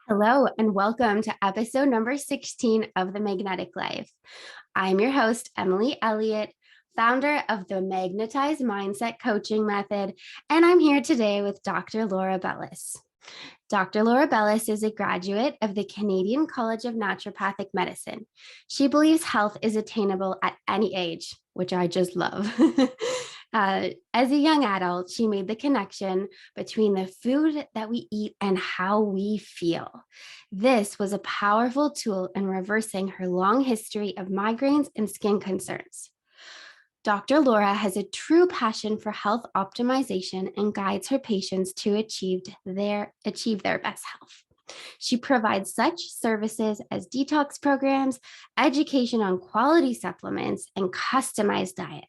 Hello, and welcome to episode number 16 of The Magnetic Life. I'm your host, Emily Elliott, founder of the Magnetized Mindset Coaching Method, and I'm here today with Dr. Laura Belus. Dr. Laura Belus is a graduate of the Canadian College of Naturopathic Medicine. She believes health is attainable at any age, which I just love. As a young adult, she made the connection between the food that we eat and how we feel. This was a powerful tool in reversing her long history of migraines and skin concerns. Dr. Laura has a true passion for health optimization and guides her patients to achieve their best health. She provides such services as detox programs, education on quality supplements, and customized diet.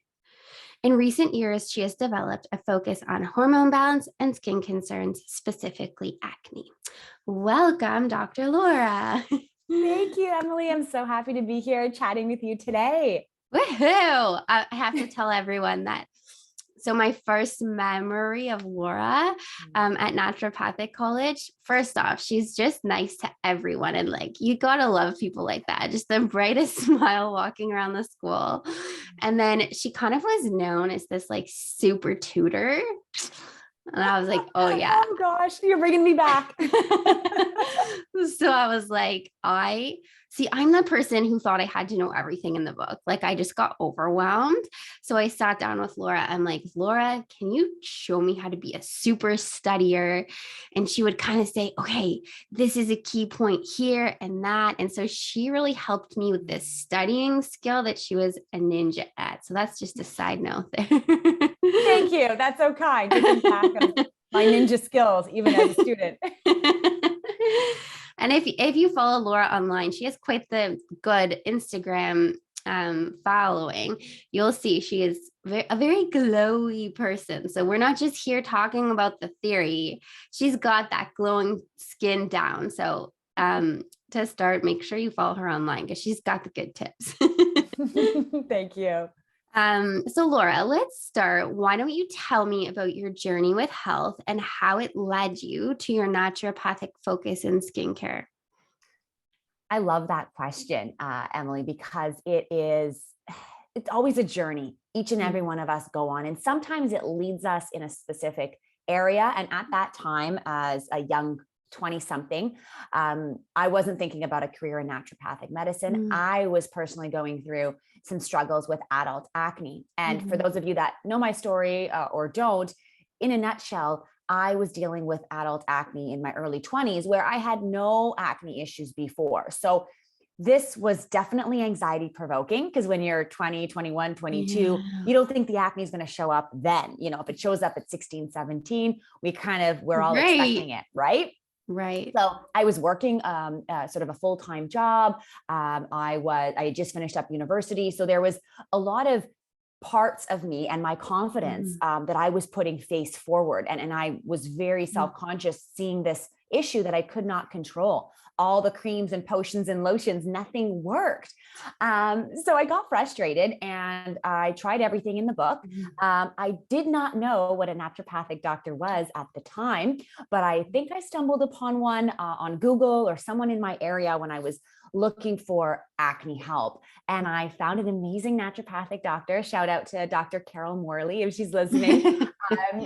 In recent years, she has developed a focus on hormone balance and skin concerns, specifically acne. Welcome, Dr. Laura. Thank you, Emily. I'm so happy to be here chatting with you today. Woohoo! I have to tell everyone that. So my first memory of Laura at naturopathic college, first off, she's just nice to everyone. And you gotta love people like that. Just the brightest smile walking around the school. And then she kind of was known as this super tutor. And I was like, oh yeah. Oh gosh, you're bringing me back. So I was like, I'm the person who thought I had to know everything in the book. I just got overwhelmed. So I sat down with Laura. I'm like, Laura, can you show me how to be a super studier? And she would kind of say, okay, this is a key point here and that. And so she really helped me with this studying skill that she was a ninja at. So that's just a side note there. Thank you. That's so kind. To think back of my ninja skills, even as a student. And if you follow Laura online, she has quite the good Instagram following. You'll see she is a very glowy person. So we're not just here talking about the theory. She's got that glowing skin down. So to start, make sure you follow her online because she's got the good tips. Thank you. So Laura, let's start. Why don't you tell me about your journey with health and how it led you to your naturopathic focus in skincare? I love that question, Emily, because it's always a journey. Each and every one of us go on, and sometimes it leads us in a specific area. And at that time, as a young 20-something, I wasn't thinking about a career in naturopathic medicine. I was personally going through some struggles with adult acne. And for those of you that know my story or don't, in a nutshell, I was dealing with adult acne in my early 20s where I had no acne issues before. So this was definitely anxiety provoking because when you're 20, 21, 22, you don't think the acne is going to show up then. If it shows up at 16, 17, we're all expecting it, right? Right. So I was working sort of a full-time job. I had just finished up university. So there was a lot of parts of me and my confidence that I was putting face forward. And I was very self-conscious seeing this issue that I could not control. All the creams and potions and lotions, nothing worked. So I got frustrated and I tried everything in the book. I did not know what a naturopathic doctor was at the time, but I think I stumbled upon one on Google or someone in my area when I was looking for acne help. And I found an amazing naturopathic doctor. Shout out to Dr. Carol Morley if she's listening.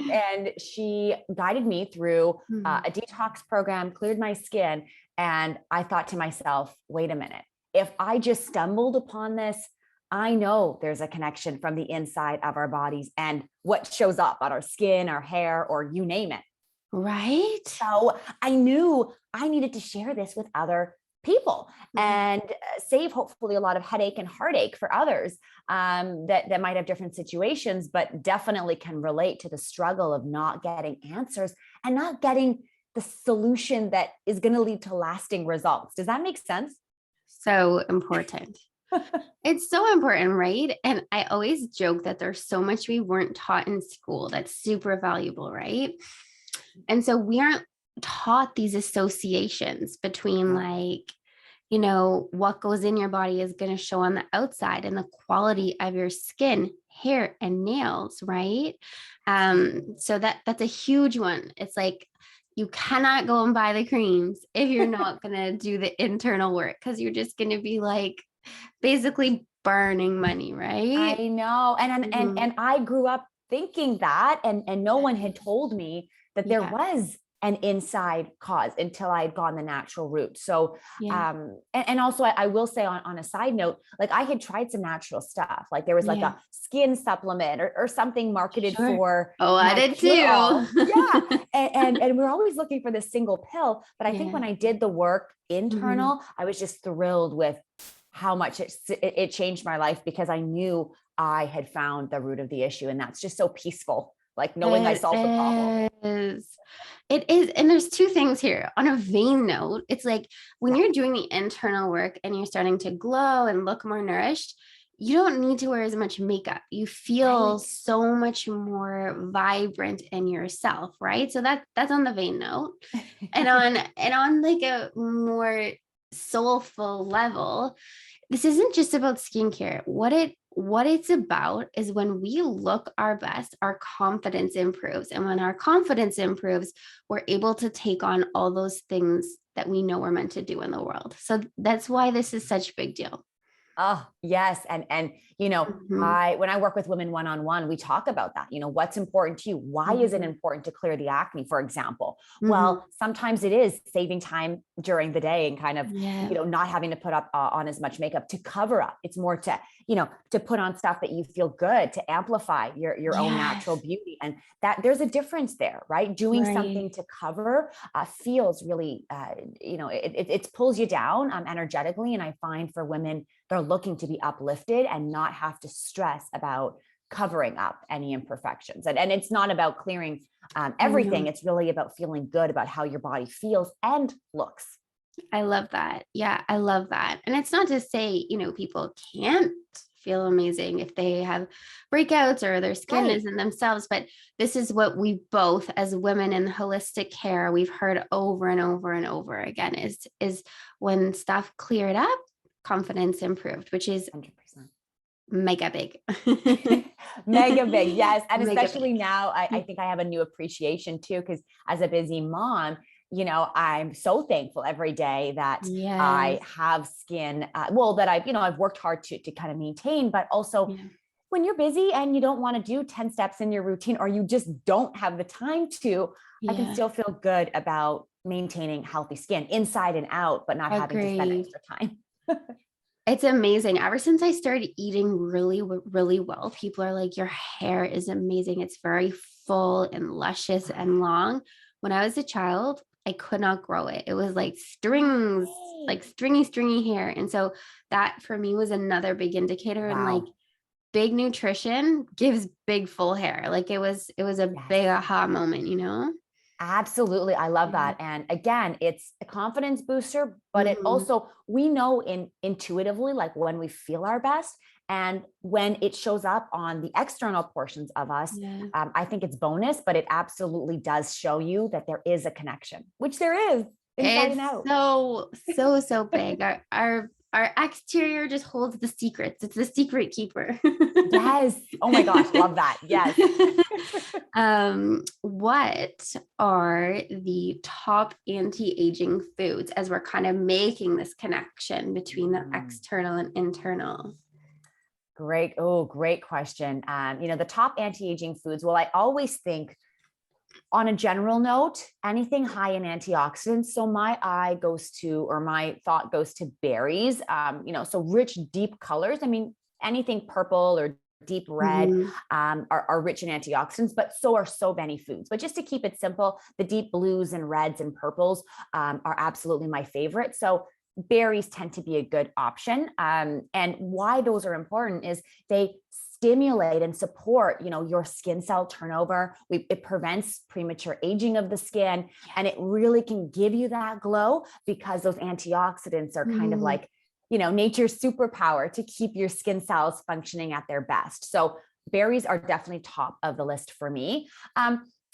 And she guided me through a detox program, cleared my skin. And I thought to myself, wait a minute, if I just stumbled upon this, I know there's a connection from the inside of our bodies and what shows up on our skin, our hair, or you name it. Right. So I knew I needed to share this with other people and save hopefully a lot of headache and heartache for others that might have different situations, but definitely can relate to the struggle of not getting answers and not getting the solution that is going to lead to lasting results. Does that make sense? So important. It's so important, right? And I always joke that there's so much we weren't taught in school that's super valuable, right? And so we aren't taught these associations between what goes in your body is going to show on the outside and the quality of your skin, hair, and nails, right? So that's a huge one. It's you cannot go and buy the creams if you're not going to do the internal work, because you're just going to be like basically burning money, right? I know. Mhm. And I grew up thinking that, and no one had told me that there Yeah. was an inside cause until I had gone the natural route. So, Yeah. and also I will say on a side note, like I had tried some natural stuff, like there was like Yeah. a skin supplement or something marketed Sure. for Oh, I my did cure-all. Yeah. too. And we're always looking for this single pill. But I think Yeah. when I did the work Mhm. internal, I was just thrilled with how much it changed my life, because I knew I had found the root of the issue. And that's just so peaceful, like knowing I It solved the problem. is. It is. And there's two things here. On a vain note, it's like when Yeah. you're doing the internal work and you're starting to glow and look more nourished, you don't need to wear as much makeup. You feel Right. so much more vibrant in yourself, right? So that's on the vain note. And on like a more soulful level, this isn't just about skincare. What it's about is when we look our best, our confidence improves. And when our confidence improves, we're able to take on all those things that we know we're meant to do in the world. So that's why this is such a big deal. Oh, yes. And Mhm. when I work with women one-on-one, we talk about that. What's important to you? Why is it Mhm. important to clear the acne, for example? Mhm. Well, sometimes it is saving time during the day and kind of, Yeah. not having to put up on as much makeup to cover up. It's more to put on stuff that you feel good, to amplify your own natural Yes. beauty. And that there's a difference there, right? Doing Right. something to cover feels really, it pulls you down energetically. And I find for women, they're looking to be uplifted and not have to stress about covering up any imperfections. And it's not about clearing I everything. know. It's really about feeling good about how your body feels and looks. I love that. Yeah, I love that. And it's not to say, people can't feel amazing if they have breakouts or their skin Right. isn't themselves, but this is what we both as women in holistic care, we've heard over and over and over again is when stuff cleared up, confidence improved, which is 100%. mega big. Mega big. Yes. And Mega especially big. now, I think I have a new appreciation too, because as a busy mom, I'm so thankful every day that I Yes. have skin, well, that I've worked hard to kind of maintain, but also Yeah. when you're busy and you don't want to do 10 steps in your routine, or you just don't have the time to, I can Yeah. still feel good about maintaining healthy skin inside and out, but not having to spend Agreed. extra time. It's amazing. Ever since I started eating really, really well, people are like, your hair is amazing. It's very full and luscious and long. When I was a child, I could not grow it. It was like No strings, like way. stringy hair. And so that for me was another big indicator. And like Wow. big nutrition gives big full hair. Like it was a Yes. big aha moment. Absolutely. I love Yeah. that. And again, it's a confidence booster, but it Mhm. also, we know intuitively, like when we feel our best and when it shows up on the external portions of us. Yeah. I think it's bonus, but it absolutely does show you that there is a connection, which there is inside It's and out. so big. Our exterior just holds the secrets. It's the secret keeper. Yes. Oh my gosh. Love that. Yes. What are the top anti-aging foods as we're kind of making this connection between the Mm. external and internal? Great. Oh, great question. The top anti-aging foods. Well, I always think on a general note, anything high in antioxidants. So my eye goes to, or my thought goes to berries. So rich, deep colors. I mean, anything purple or deep red Mhm. are rich in antioxidants, but so are so many foods. But just to keep it simple, the deep blues and reds and purples are absolutely my favorite. So berries tend to be a good option. And why those are important is they stimulate and support, your skin cell turnover. It prevents premature aging of the skin, and it really can give you that glow because those antioxidants are kind of Mhm. like, nature's superpower to keep your skin cells functioning at their best. So berries are definitely top of the list for me.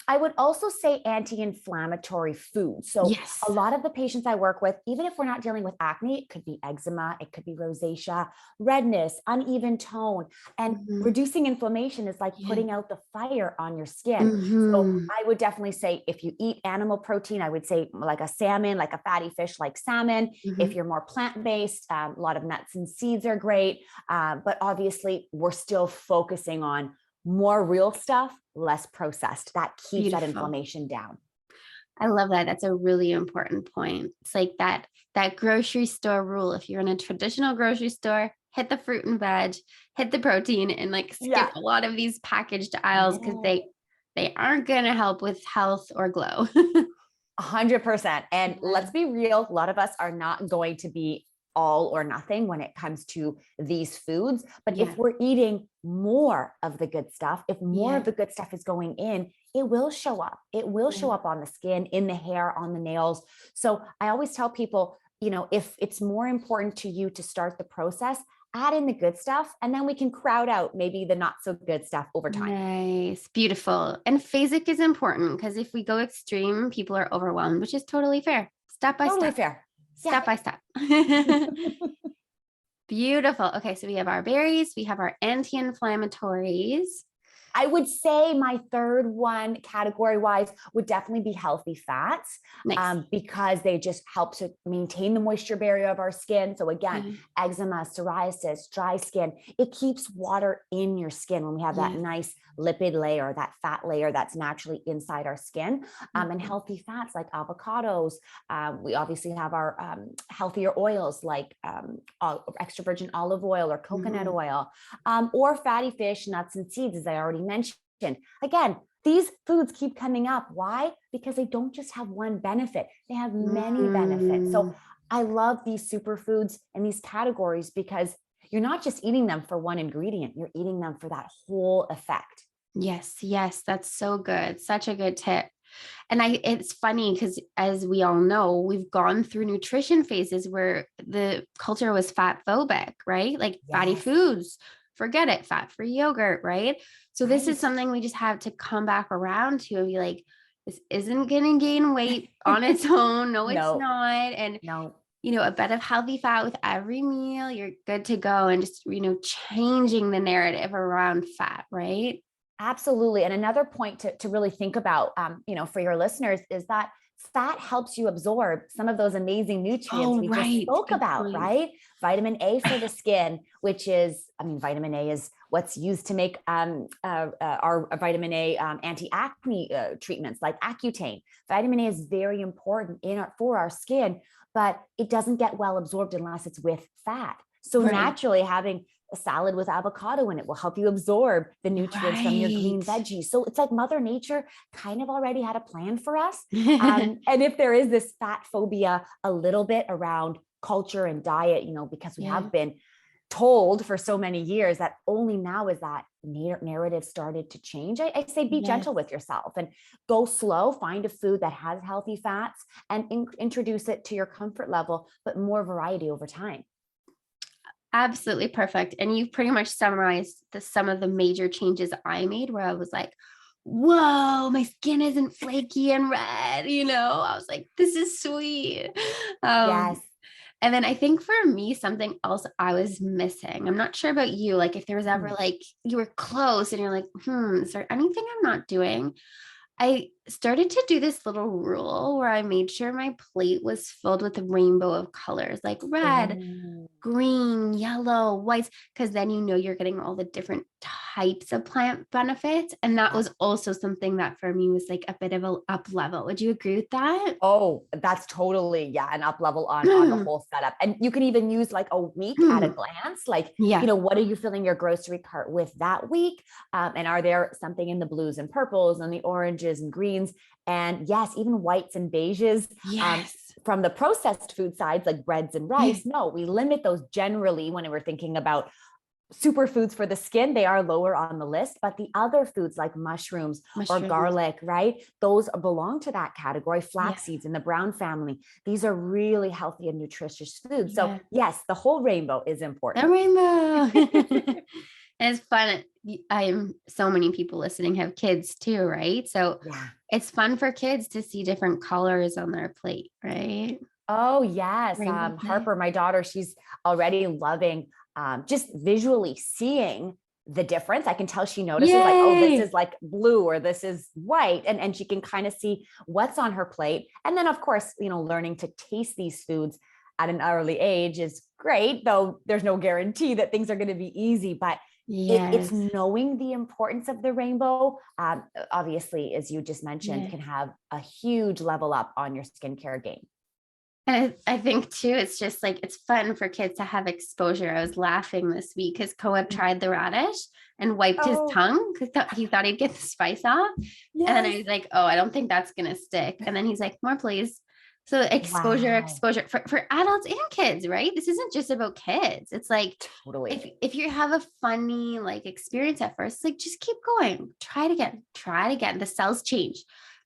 I would also say anti-inflammatory foods. So Yes. a lot of the patients I work with, even if we're not dealing with acne, it could be eczema, it could be rosacea, redness, uneven tone, and Mhm. reducing inflammation is like Yeah. putting out the fire on your skin. So Mhm. I would definitely say if you eat animal protein, I would say like a salmon, like a fatty fish like salmon. If Mhm. you're more plant-based, a lot of nuts and seeds are great. But obviously, we're still focusing on more real stuff, less processed. That keeps that Beautiful. inflammation down. I love that. That's a really important point. It's like that grocery store rule. If you're in a traditional grocery store, hit the fruit and veg, hit the protein, and like skip Yeah. a lot of these packaged aisles because Yeah. they aren't gonna help with health or glow. 100%. And Yeah. let's be real, a lot of us are not going to be all or nothing when it comes to these foods. But Yeah. if we're eating more of the good stuff, if more Yeah. of the good stuff is going in, it will show up. It will Yeah. show up on the skin, in the hair, on the nails. So I always tell people, if it's more important to you to start the process, add in the good stuff, and then we can crowd out maybe the not so good stuff over time. Nice. Beautiful. And phasic is important because if we go extreme, people are overwhelmed, which is totally fair. Step by Totally step. fair. Yeah. Step by step. Beautiful. Okay, so we have our berries, we have our anti-inflammatories. I would say my third one, category wise, would definitely be healthy fats, Nice. because they just help to maintain the moisture barrier of our skin. So again, Yeah. eczema, psoriasis, dry skin, it keeps water in your skin when we have that Yeah. nice lipid layer, that fat layer that's naturally inside our skin. And Mhm. healthy fats like avocados. We obviously have our healthier oils like extra virgin olive oil or coconut Mhm. oil, or fatty fish, nuts, and seeds, as I already mentioned. Again, these foods keep coming up. Why? Because they don't just have one benefit, they have many benefits. So Mm. I love these superfoods and these categories because you're not just eating them for one ingredient, you're eating them for that whole effect. Yes, yes, that's so good. Such a good tip. And it's funny because as we all know, we've gone through nutrition phases where the culture was fat phobic, right? Like fatty Yes. foods, forget it, fat-free yogurt, right? So this is Right. something we just have to come back around to and be like, this isn't gonna gain weight on its own. No, it's No, not. And no. a bit of healthy fat with every meal, you're good to go. And just, changing the narrative around fat, right? Absolutely. And another point to really think about, for your listeners is that fat helps you absorb some of those amazing nutrients Oh, we just right. spoke Good about, point. right? Vitamin A for the skin, which is, vitamin A is what's used to make our vitamin A anti-acne treatments like Accutane. Vitamin A is very important for our skin, but it doesn't get well absorbed unless it's with fat. So Right. naturally, having a salad with avocado in it will help you absorb the nutrients from your green Right. veggies. So it's like Mother Nature kind of already had a plan for us. And if there is this fat phobia a little bit around culture and diet, because we Yeah. have been told for so many years that only now is that narrative started to change. I say be Yes. gentle with yourself and go slow, find a food that has healthy fats and introduce it to your comfort level, but more variety over time. Absolutely perfect. And you've pretty much summarized some of the major changes I made where I was like, whoa, my skin isn't flaky and red. I was like, this is sweet. Yes. And then I think for me, something else I was missing. I'm not sure about you, like if there was ever Hmm. like you were close and you're like, is there anything I'm not doing? I started to do this little rule where I made sure my plate was filled with a rainbow of colors, like red, Oh. green, yellow, whites, because then you're getting all the different types of plant benefits. And that was also something that for me was like a bit of a up level. Would you agree with that? Oh, that's totally, yeah, an up level on the whole setup. And you can even use like a week at a glance, like, Yeah. what are you filling your grocery cart with that week? And are there something in the blues and purples and the oranges and greens? And yes, even whites and beiges. Yes. From the processed food sides, like breads and rice, no, we limit those generally when we're thinking about superfoods for the skin. They are lower on the list, but the other foods like mushrooms or Mushrooms. garlic, right? Those belong to that category. Yeah. Flax seeds in the brown family. These are really healthy and nutritious foods. So Yeah. yes, the whole rainbow is important. The rainbow. And it's fun. I'm so many people listening have kids too, right? So Yeah. it's fun for kids to see different colors on their plate, right? Oh, yes. Rainbow plate. Harper, my daughter, she's already loving just visually seeing the difference. I can tell she notices like, oh, this Yay. is like blue or this is white. And she can kind of see what's on her plate. And then, of course, learning to taste these foods at an early age is great, though there's no guarantee that things are going to be easy. But it's Yes. knowing the importance of the rainbow. Obviously, as you just mentioned, Yeah. can have a huge level up on your skincare game. And I think too, it's just like it's fun for kids to have exposure. I was laughing this week because Coeb tried the radish and wiped his Oh, tongue because he thought he'd get the spice off. And then yes. I was like, oh, I don't think that's gonna stick. And then he's like, more please. So exposure, Wow. exposure for adults and kids, right? This isn't just about kids. It's like Totally. if you have a funny like experience at first, like just keep going. Try it again. Try it again. The cells change.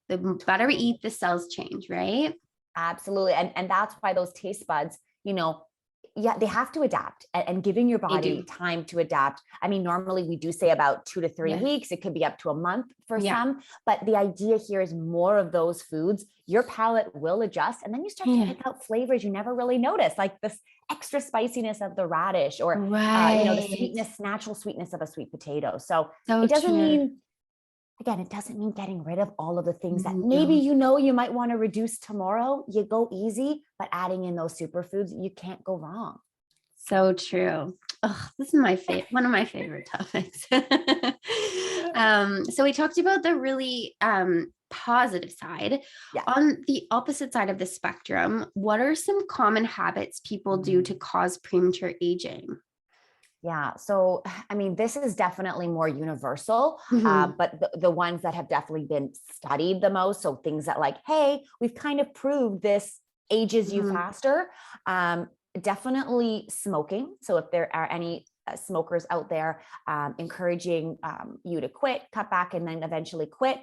The better we Totally. eat, the cells change, right? Absolutely. And that's why those taste buds, yeah, they have to adapt and giving your They body do. time to adapt. I mean, normally we do say about 2 to 3 Yes. weeks. It could be up to a month for Yeah. some, but the idea here is more of those foods, your palate will adjust. And then you start to Yeah. pick out flavors you never really noticed, like this extra spiciness of the radish or, the Right. sweetness, natural sweetness of a sweet potato. So So it doesn't true. mean again, it doesn't mean getting rid of all of the things that maybe No. you might want to reduce tomorrow. You go easy, but adding in those superfoods, you can't go wrong. So true. Oh, this is one of my favorite topics. So we talked about the really positive side. Yeah. On the opposite side of the spectrum, what are some common habits people do to Mm. cause premature aging? Yeah. So, I mean, this is definitely more universal, Mhm. but the ones that have definitely been studied the most. So, things that, like, hey, we've kind of proved this ages you Mhm. faster. Um, Definitely smoking. So, if there are any smokers out there, encouraging you to quit, cut back, and then eventually quit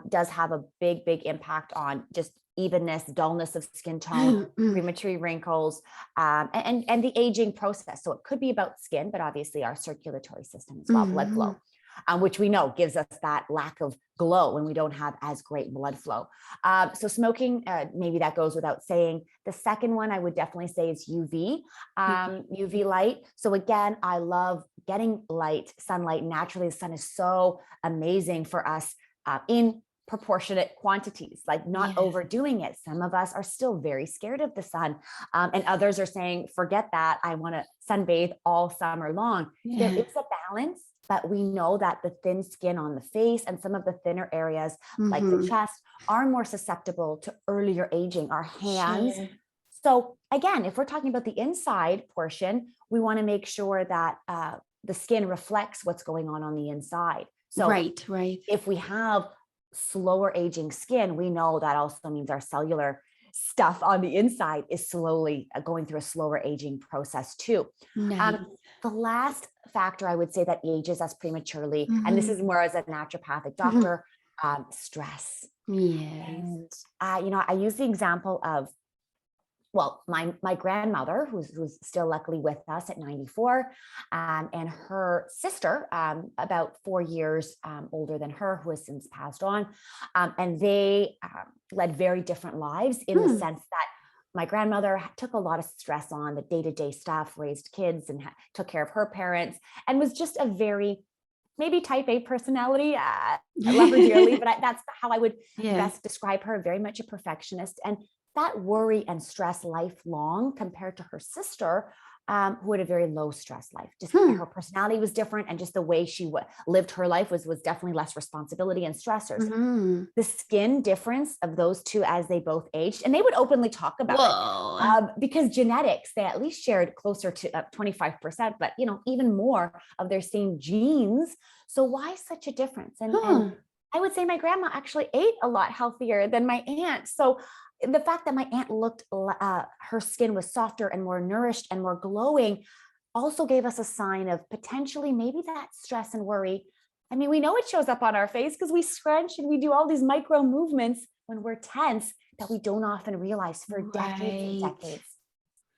does have a big, big impact on just evenness, dullness of skin tone, premature wrinkles, and the aging process. So it could be about skin, but obviously our circulatory system as well, blood Mhm. flow, which we know gives us that lack of glow when we don't have as great blood flow. So smoking, maybe that goes without saying. The second one I would definitely say is UV light. So again, I love getting sunlight naturally. The sun is so amazing for us in proportionate quantities, like not Yeah. overdoing it. Some of us are still very scared of the sun, and others are saying, forget that. I want to sunbathe all summer long. There Yeah. is a balance, but we know that the thin skin on the face and some of the thinner areas, like the Mhm. chest, are more susceptible to earlier aging. Our hands. Sure. So, again, if we're talking about the inside portion, we want to make sure that the skin reflects what's going on the inside. So, Right, right. if we have slower aging skin, we know that also means our cellular stuff on the inside is slowly going through a slower aging process too. Um, Nice. the last factor I would say that ages us prematurely, and this Mhm. is more as a naturopathic Mhm. doctor, stress. Yes. And I use the example of, well, my grandmother, who's still luckily with us at 94, and her sister, about 4 years older than her, who has since passed on, and they led very different lives in the Hmm. sense that my grandmother took a lot of stress on the day-to-day stuff, raised kids, and took care of her parents, and was just a very maybe type A personality. I love her dearly, but that's how I would Yeah. best describe her. Very much a perfectionist, and that worry and stress lifelong compared to her sister, who had a very low stress life. Just Hmm. her personality was different, and just the way she lived her life was definitely less responsibility and stressors. Mhm. The skin difference of those two as they both aged, and they would openly talk about it, Whoa. because genetics, they at least shared closer to 25%, but even more of their same genes. So why such a difference? And Huh. I would say my grandma actually ate a lot healthier than my aunt. So the fact that my aunt looked, her skin was softer and more nourished and more glowing, also gave us a sign of potentially maybe that stress and worry. I mean, we know it shows up on our face because we scrunch and we do all these micro movements when we're tense that we don't often realize for decades and Right. decades.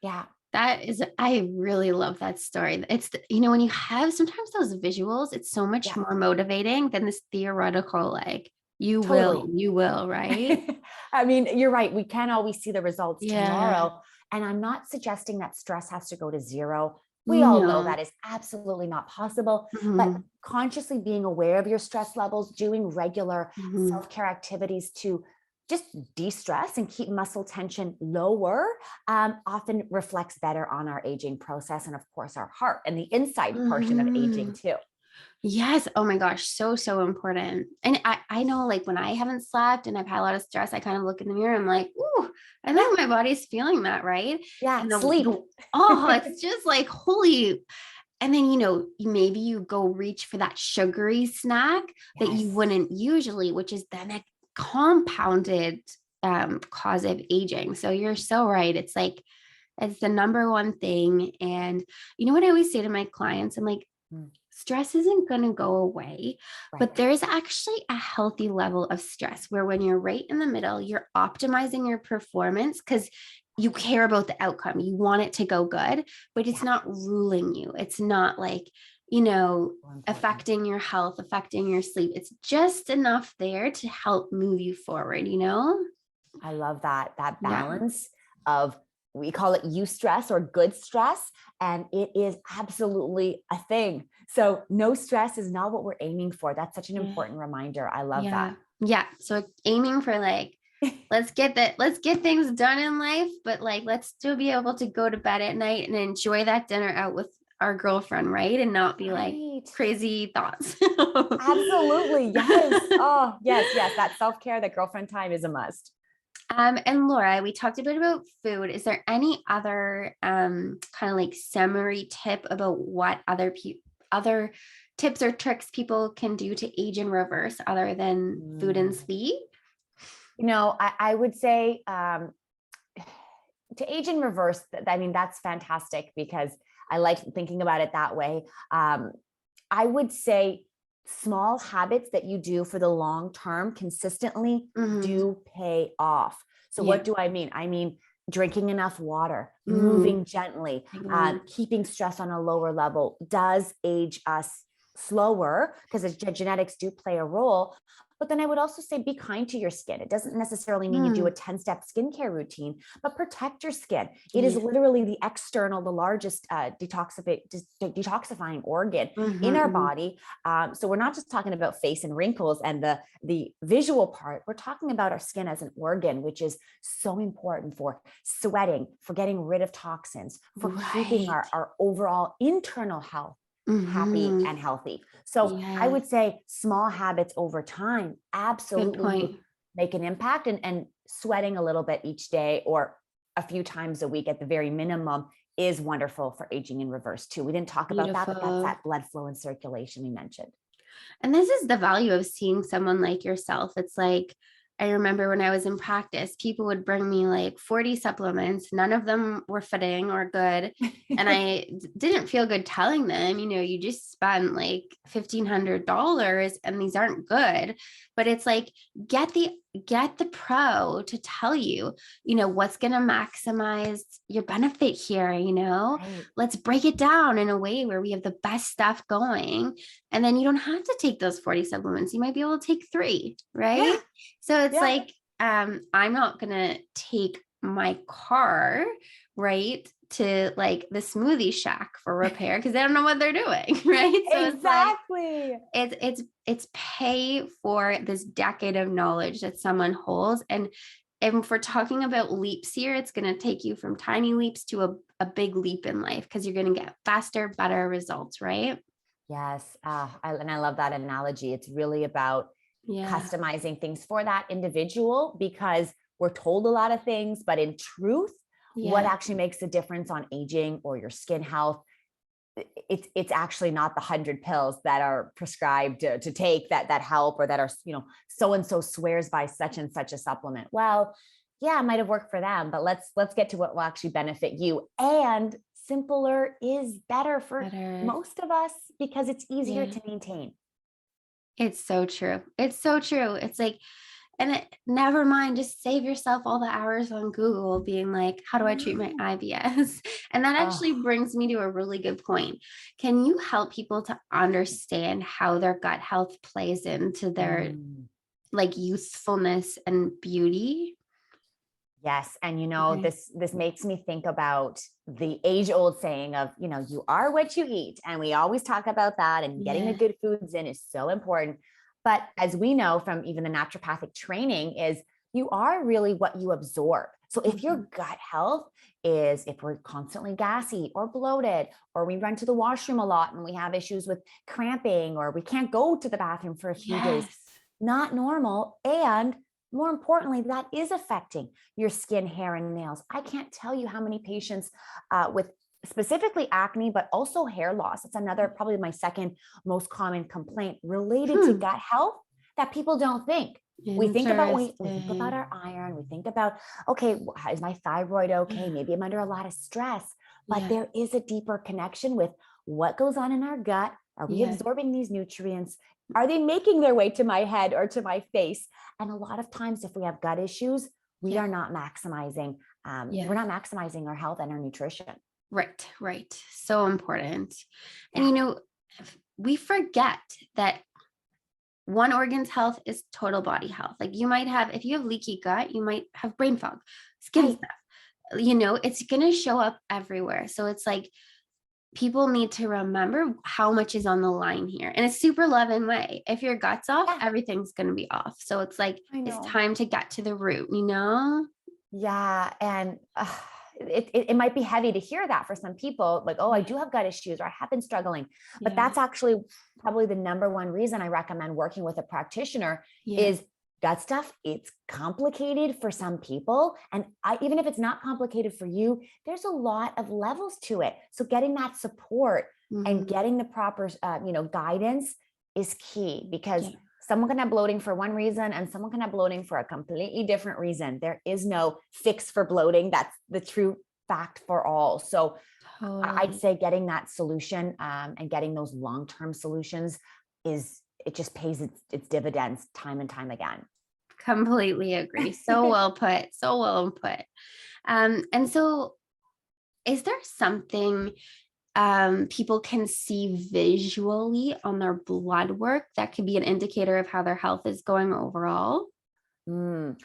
Yeah. That is, I really love that story. It's, when you have sometimes those visuals, it's so much Yeah, more motivating than this theoretical, like, totally. you will, right? I mean, you're right. We can't always see the results Yeah. tomorrow. And I'm not suggesting that stress has to go to zero. We all know No. that is absolutely not possible, but Mhm. consciously being aware of your stress levels, doing regular Mhm. self-care activities to just de-stress and keep muscle tension lower, often reflects better on our aging process and, of course, our heart and the inside portion of aging Mhm. too. Yes. Oh my gosh. So, so important. And I know, like, when I haven't slept and I've had a lot of stress, I kind of look in the mirror. I'm like, ooh, I Yeah, think my body's feeling that, right? yeah, And sleep. oh, it's just like, holy. And then, maybe you go reach for that sugary snack that you Yes. wouldn't usually, which is then a compounded cause of aging. So you're so right. It's like, it's the number one thing. And you know what I always say to my clients? I'm like, Mm, stress isn't going to go away, right. but there's actually a healthy level of stress where when you're right in the middle, you're optimizing your performance because you care about the outcome. You want it to go good, but it's Yeah. not ruling you. It's not like, So important. affecting your health, affecting your sleep. It's just enough there to help move you forward? I love that Yeah. balance of, we call it eustress or good stress, and it is absolutely a thing. So no stress is not what we're aiming for. That's such an Yeah. important reminder. I love that. Yeah. Yeah. So aiming for like, let's get things done in life, but like, let's still be able to go to bed at night and enjoy that dinner out with our girlfriend, right? And not be like Right. crazy thoughts. Absolutely. Yes. Oh, yes, yes. That self-care, that girlfriend time is a must. And Laura, we talked a bit about food. Is there any other kind of like summary tip about what other tips or tricks people can do to age in reverse other than food and Mm. sleep? I would say, to age in reverse, I mean, that's fantastic because I like thinking about it that way. I would say small habits that you do for the long term consistently Hmm. do pay off. So, Yeah. what do I mean? I mean, drinking enough water, Mm, moving gently, big one. keeping stress on a lower level does age us slower because the genetics do play a role. But then I would also say be kind to your skin. It doesn't necessarily mean you do a Mm, 10-step skincare routine, but protect your skin. It is yeah. literally the largest detoxifying organ in our Hmm. body. So we're not just talking about face and wrinkles and the visual part. We're talking about our skin as an organ, which is so important for sweating, for getting rid of toxins, for keeping Right. our overall internal health happy Hmm. and healthy. So I Yeah. would say small habits over time Good absolutely point. make an impact, and sweating a little bit each day or a few times a week at the very minimum is wonderful for aging in reverse too. We didn't talk about that, but that's Beautiful. that blood flow and circulation we mentioned. And this is the value of seeing someone like yourself. It's like, I remember when I was in practice, people would bring me like 40 supplements. None of them were fitting or good. And I didn't feel good telling them, you just spent like $1,500 and these aren't good. But it's like, get the get the pro to tell you, what's going to maximize your benefit here. Right. Let's break it down in a way where we have the best stuff going, and then you don't have to take those 40 supplements. You might be able to take 3, right? Yeah. So it's Yeah. like, I'm not going to take my car, right, to like the smoothie shack for repair because they don't know what they're doing, right? So it's like, Exactly. it's pay for this decade of knowledge that someone holds. And if we're talking about leaps here, it's going to take you from tiny leaps to a big leap in life because you're going to get faster, better results, right? Yes. And I love that analogy. It's really about Yeah. customizing things for that individual because we're told a lot of things, but in truth, what Yeah. actually makes a difference on aging or your skin health, it's actually not the 100 pills that are prescribed to take that help, or that are, so and so swears by such and such a supplement. Well, yeah, it might have worked for them, but let's get to what will actually benefit you. And simpler is better for Better. most of us because it's easier Yeah. to maintain. It's so true. It's so true. It's like, And never mind, just save yourself all the hours on Google being like, how do I treat my Mm. IBS? And that actually Oh, brings me to a really good point. Can you help people to understand how their gut health plays into their mm. like youthfulness and beauty? Yes. And Okay. this makes me think about the age old saying of, you are what you eat. And we always talk about that, and getting the Yeah. good foods in is so important. But as we know from even the naturopathic training, is you are really what you absorb. So if Mhm. your gut health is, if we're constantly gassy or bloated, or we run to the washroom a lot and we have issues with cramping, or we can't go to the bathroom for a few days, Yes. not normal. And more importantly, that is affecting your skin, hair, and nails. I can't tell you how many patients with specifically acne, but also hair loss. It's another, probably my second most common complaint related to Hmm. gut health that people don't think. We think about Interesting. our iron. We think about, okay, is my thyroid okay? Maybe I'm under a lot of stress, but Yeah. there is a deeper connection with what goes on in our gut. Are we Yeah. absorbing these nutrients? Are they making their way to my head or to my face? And a lot of times, if we have gut issues, we Yeah. are not maximizing. Yeah. We're not maximizing our health and our nutrition. Right. Right. So important. And Yeah. we forget that one organ's health is total body health. Like you might have, if you have leaky gut, you might have brain fog, skin Right. stuff. It's going to show up everywhere. So it's like people need to remember how much is on the line here in a super loving way. If your gut's off, Yeah. everything's going to be off. So it's like, I it's know. time to get to the root? Yeah. And it might be heavy to hear that for some people, like, oh, I Yeah. do have gut issues, or I have been struggling. But Yeah. that's actually probably the number one reason I recommend working with a practitioner Yeah. is gut stuff. It's complicated for some people. And even if it's not complicated for you, there's a lot of levels to it. So getting that support and Mm-hmm. getting the proper, guidance is key, because Yeah. someone can have bloating for one reason and someone can have bloating for a completely different reason. There is no fix for bloating. That's the true fact for all. So I'd Totally. say getting that solution, and getting those long-term solutions, it just pays its dividends time and time again. Completely agree. So well put. So well put. And so is there something people can see visually on their blood work that could be an indicator of how their health is going overall? Mm.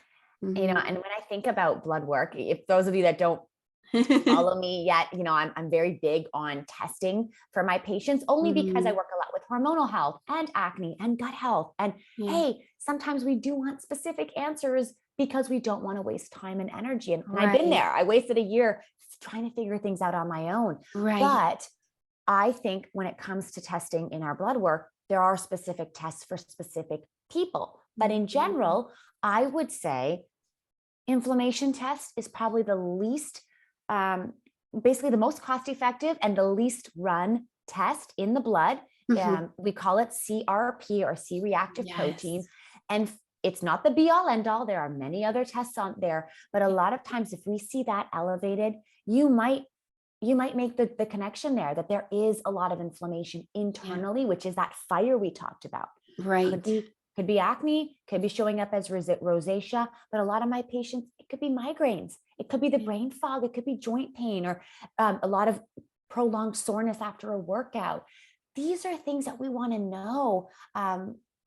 Mm-hmm. And when I think about blood work, if those of you that don't follow me yet, I'm very big on testing for my patients, only because I Mm-hmm. work a lot with hormonal health and acne and gut health. And Yeah. hey, sometimes we do want specific answers because we don't want to waste time and energy. And I've been Right. there. I wasted a year trying to figure things out on my own. Right. But I think when it comes to testing in our blood work, there are specific tests for specific people. But in Mm-hmm. general, I would say inflammation test is probably the least, um, basically the most cost effective and the least run test in the blood. Mm-hmm. We call it CRP, or C reactive Yes. protein. And it's not the be all end all. There are many other tests out there, but a lot of times if we see that elevated, you might make the connection there, that there is a lot of inflammation Yeah. internally, which is that fire we talked about. Could Right. be could be acne, could be showing up as rosacea, but a lot of my patients, it could be migraines, it could be the Yeah. brain fog, it could be joint pain, or a lot of prolonged soreness after a workout. These are things that we want to know,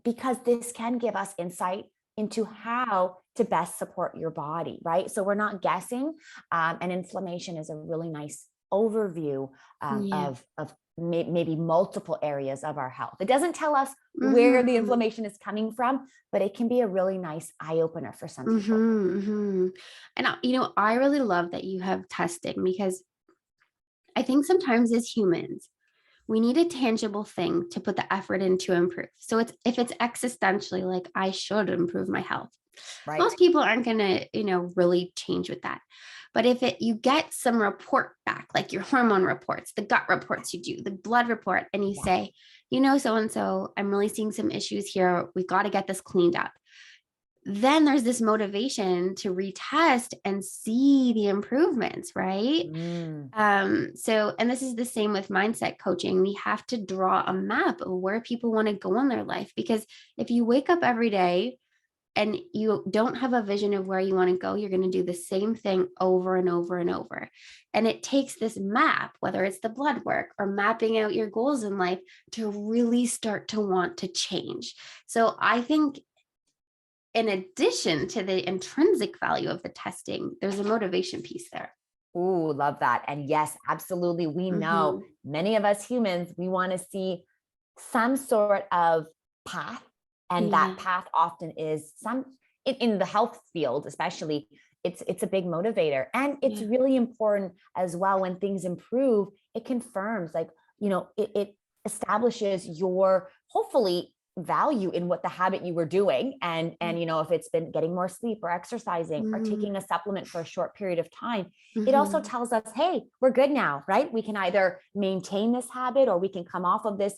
because this can give us insight into how to best support your body, right? So we're not guessing, and inflammation is a really nice overview, Yeah. of maybe multiple areas of our health. It doesn't tell us where the Mm-hmm. inflammation is coming from, but it can be a really nice eye opener for some people. Mm-hmm. Mm-hmm. And I really love that you have testing because I think sometimes as humans, we need a tangible thing to put the effort in to improve. So it's if it's existentially like I should improve my health. Right. Most people aren't going to, really change with that. But if you get some report back, like your hormone reports, the gut reports you do, the blood report, and you Yeah. say, so and so, I'm really seeing some issues here. We got to get this cleaned up. Then there's this motivation to retest and see the improvements, right? Mm, And this is the same with mindset coaching. We have to draw a map of where people want to go in their life because if you wake up every day and you don't have a vision of where you want to go, you're going to do the same thing over and over and over. And it takes this map, whether it's the blood work or mapping out your goals in life, to really start to want to change. So I think in addition to the intrinsic value of the testing, there's a motivation piece there. Ooh, love that. And yes, absolutely. We know many of us humans, we want to see some sort of path. And that path often is in the health field, especially, it's a big motivator. And it's really important as well when things improve, it confirms, like, it establishes your, hopefully, value in what the habit you were doing. And if it's been getting more sleep or exercising or taking a supplement for a short period of time, it also tells us, hey, we're good now, right? We can either maintain this habit or we can come off of this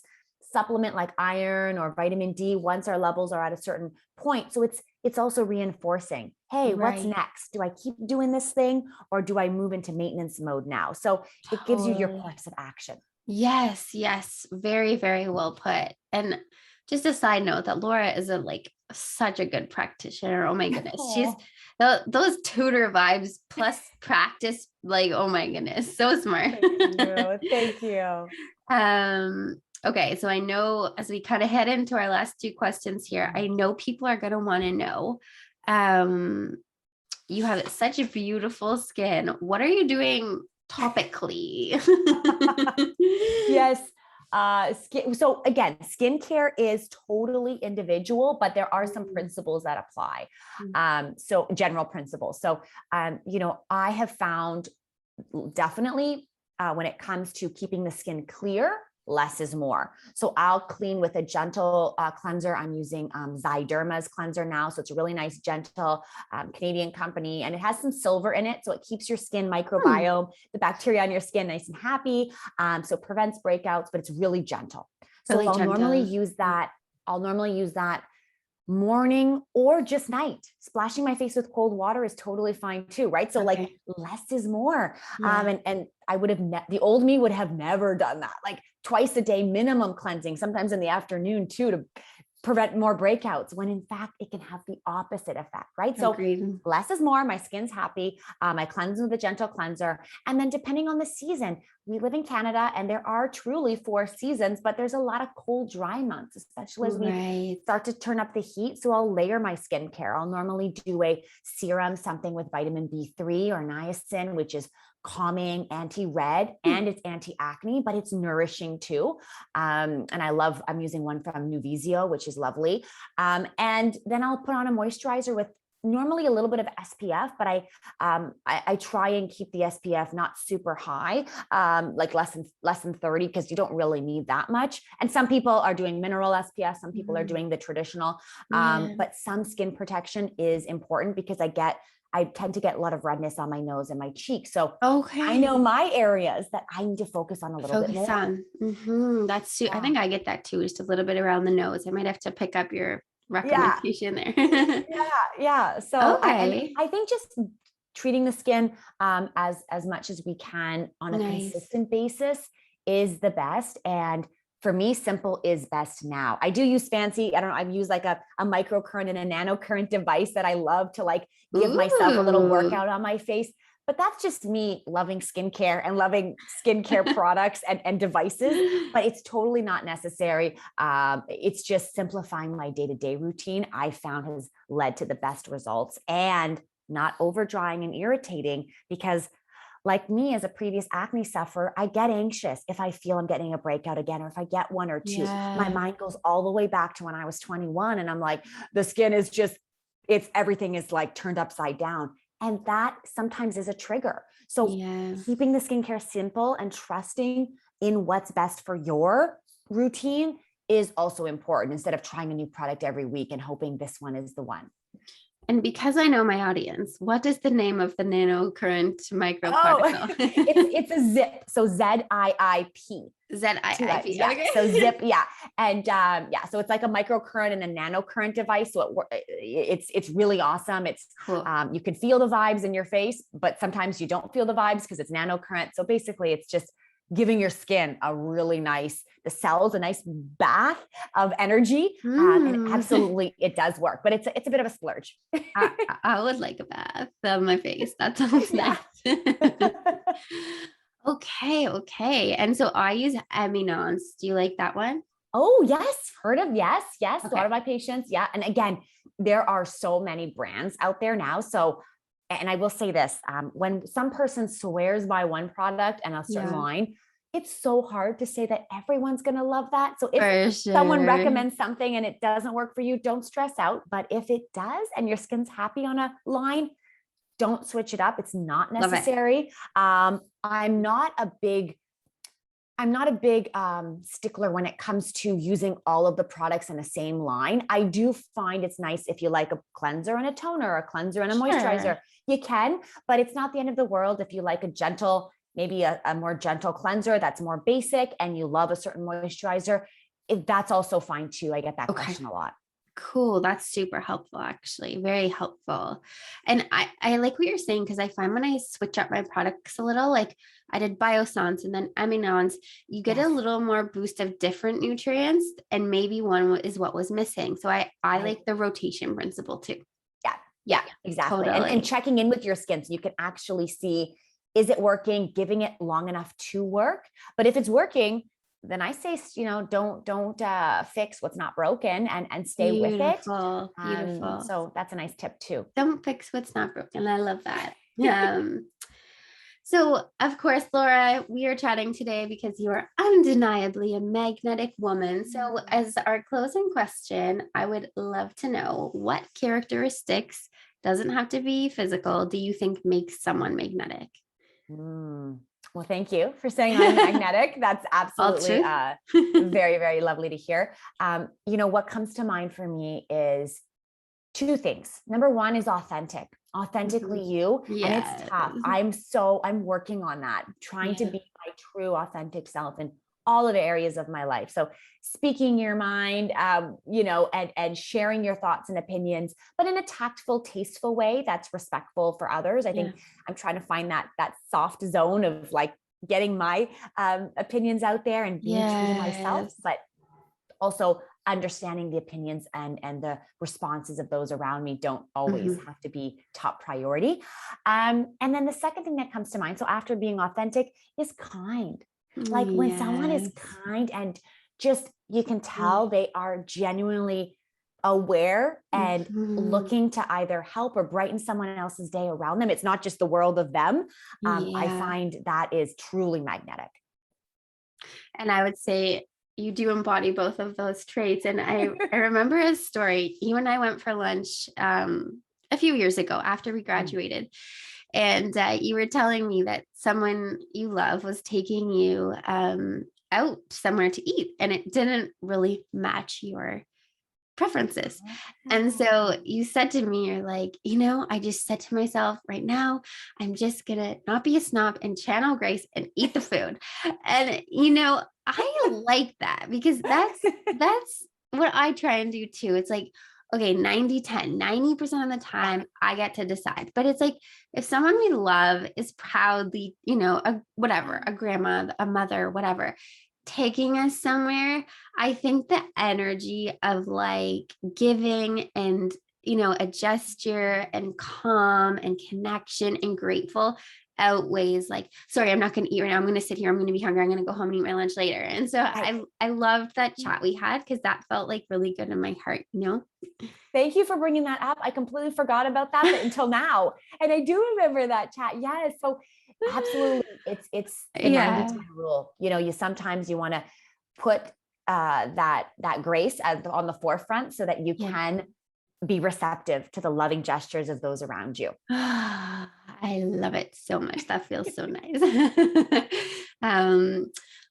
supplement like iron or vitamin D once our levels are at a certain point. So it's also reinforcing, hey, what's next? Do I keep doing this thing or do I move into maintenance mode now? So it gives you your course of action. Yes. Very, very well put. And just a side note that Laura is such a good practitioner. Oh my goodness. She's those tutor vibes plus practice, oh my goodness. So smart. Thank you. Okay. So I know as we kind of head into our last two questions here, I know people are going to want to know, you have such a beautiful skin. What are you doing topically? Yes. So again, skincare is totally individual, but there are some principles that apply. So general principles. So, I have found definitely when it comes to keeping the skin clear, less is more. So I'll clean with a gentle cleanser. I'm using Zyderma's cleanser now. So it's a really nice, gentle Canadian company, and it has some silver in it. So it keeps your skin microbiome, the bacteria on your skin, nice and happy. So it prevents breakouts, but it's really gentle. So Really gentle. Normally use that. I'll normally use that morning or just night. Splashing my face with cold water is totally fine too, right? So like less is more. And I would have, the old me would have never done that. Like twice a day minimum cleansing, sometimes in the afternoon too, to prevent more breakouts, when in fact it can have the opposite effect, right? So less is more. My skin's happy. I cleanse with a gentle cleanser. And then depending on the season, we live in Canada and there are truly 4 seasons, but there's a lot of cold, dry months, especially as we start to turn up the heat. So I'll layer my skincare. I'll normally do a serum, something with vitamin B3 or niacin, which is calming, anti-red, and it's anti-acne, but it's nourishing too. And I'm using one from Nuvisio, which is lovely. And then I'll put on a moisturizer with normally a little bit of SPF, but I try and keep the SPF not super high, like less than 30, because you don't really need that much. And some people are doing mineral SPF, some people are doing the traditional, but some skin protection is important because I tend to get a lot of redness on my nose and my cheeks. So I know my areas that I need to focus on a little bit more. That's I think I get that too, just a little bit around the nose. I might have to pick up your recommendation there. So I think just treating the skin as much as we can on a consistent basis is the best. And for me, simple is best now. I do use fancy. I don't know. I've used like a microcurrent and a nanocurrent device that I love to like give myself a little workout on my face. But that's just me loving skincare and loving skincare products and devices, but it's totally not necessary. It's just simplifying my day-to-day routine, I found has led to the best results, and not over drying and irritating, because like me, as a previous acne sufferer, I get anxious if I feel I'm getting a breakout again, or if I get one or two. My mind goes all the way back to when I was 21, and I'm like, the skin is just, everything is like turned upside down. And that sometimes is a trigger. So keeping the skincare simple and trusting in what's best for your routine is also important, instead of trying a new product every week and hoping this one is the one. And because I know my audience, what is the name of the nanocurrent microparticle? It's a zip. So ZIIP. ZIIP. Yeah. So zip. Yeah. And so it's like a microcurrent and a nanocurrent device. So it's really awesome. It's cool. You can feel the vibes in your face, but sometimes you don't feel the vibes because it's nanocurrent. So basically it's just giving your skin the cells, a nice bath of energy. And absolutely it does work, but it's a bit of a splurge. I would like a bath on my face. That sounds nice. Okay. And so I use Eminence. Do you like that one? Oh, yes. Yes. Okay. A lot of my patients. Yeah. And again, there are so many brands out there now. So, and I will say this, when some person swears by one product and a certain line, it's so hard to say that everyone's going to love that. So if someone recommends something and it doesn't work for you, don't stress out. But if it does and your skin's happy on a line, don't switch it up. It's not necessary. I'm not a big stickler when it comes to using all of the products in the same line. I do find it's nice if you like a cleanser and a toner, a cleanser and a moisturizer, you can, but it's not the end of the world. If you like a gentle, maybe a more gentle cleanser that's more basic, and you love a certain moisturizer, that's also fine too. I get that question a lot. Cool. That's super helpful, actually. Very helpful. And I like what you're saying, because I find when I switch up my products a little, like I did Biossance and then Eminence, you get a little more boost of different nutrients, and maybe one is what was missing. So I like the rotation principle too. Yeah, exactly. Totally. And checking in with your skin so you can actually see, is it working, giving it long enough to work? But if it's working, then I say, don't fix what's not broken, and stay with it. Beautiful. So that's a nice tip too. Don't fix what's not broken. I love that. So of course, Laura, we are chatting today because you are undeniably a magnetic woman. So as our closing question, I would love to know, what characteristics, doesn't have to be physical, do you think makes someone magnetic? Well, thank you for saying I'm magnetic. That's absolutely very, very lovely to hear. What comes to mind for me is two things. Number one is authentically you. And it's tough. I'm working on that, trying to be my true authentic self in all of the areas of my life. So speaking your mind, and sharing your thoughts and opinions, but in a tactful, tasteful way that's respectful for others. I think I'm trying to find that soft zone of like getting my opinions out there and being true to myself, but also understanding the opinions and the responses of those around me don't always have to be top priority. And then the second thing that comes to mind, so after being authentic, is kind. Like when someone is kind and just, you can tell they are genuinely aware and looking to either help or brighten someone else's day around them. It's not just the world of them. I find that is truly magnetic. And I would say you do embody both of those traits. And I remember a story. You and I went for lunch a few years ago after we graduated. And you were telling me that someone you love was taking you out somewhere to eat, and it didn't really match your preferences. And so you said to me, you're like, I just said to myself right now, I'm just going to not be a snob and channel grace and eat the food. And, I like that, because that's what I try and do too. It's like, okay, 90% of the time I get to decide. But it's like, if someone we love is proudly, a grandma, a mother, whatever, taking us somewhere, I think the energy of like giving and, a gesture and calm and connection and grateful outweighs like, sorry, I'm not going to eat right now. I'm going to sit here. I'm going to be hungry. I'm going to go home and eat my lunch later. And so I loved that chat we had, because that felt like really good in my heart, Thank you for bringing that up. I completely forgot about that until now. And I do remember that chat. Yes. So absolutely. It's the 90-10 rule. You sometimes you want to put that grace on the forefront so that you can be receptive to the loving gestures of those around you. I love it so much. That feels so nice.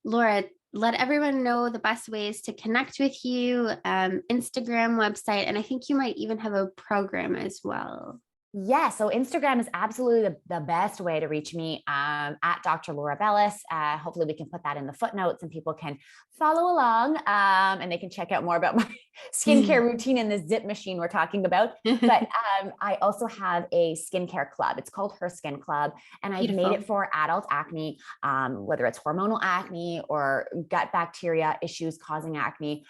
Laura, let everyone know the best ways to connect with you, Instagram, website, and I think you might even have a program as well. Yeah, so Instagram is absolutely the best way to reach me, at Dr. Laura Belus. Hopefully we can put that in the footnotes and people can follow along, and they can check out more about skincare routine in the zip machine we're talking about. But I also have a skincare club. It's called Her Skin Club. And I've made it for adult acne, whether it's hormonal acne or gut bacteria issues causing acne.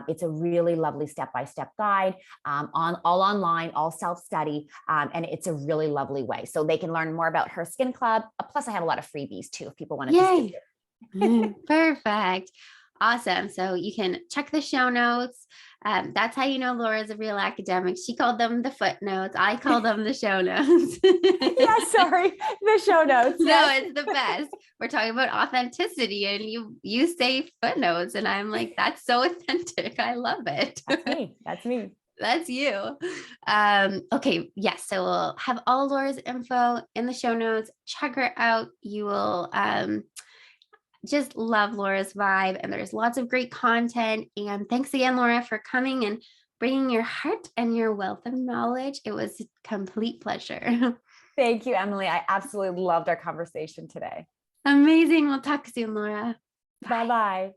It's a really lovely step-by-step guide, all online, all self-study. And it's a really lovely way. So they can learn more about Her Skin Club. Plus I have a lot of freebies too, if people want to just Perfect. Awesome. So you can check the show notes. That's how you know Laura's a real academic. She called them the footnotes. I call them the show notes. Yeah, sorry, the show notes. No, yes. It's the best. We're talking about authenticity, and you say footnotes, and I'm like, that's so authentic. I love it. That's me. That's me. That's you. Okay. Yes. So we'll have all Laura's info in the show notes. Check her out. You will just love Laura's vibe, and there's lots of great content. And thanks again, Laura, for coming and bringing your heart and your wealth of knowledge. It was a complete pleasure. Thank you, Emily. I absolutely loved our conversation today. Amazing. We'll talk soon, Laura. Bye-bye.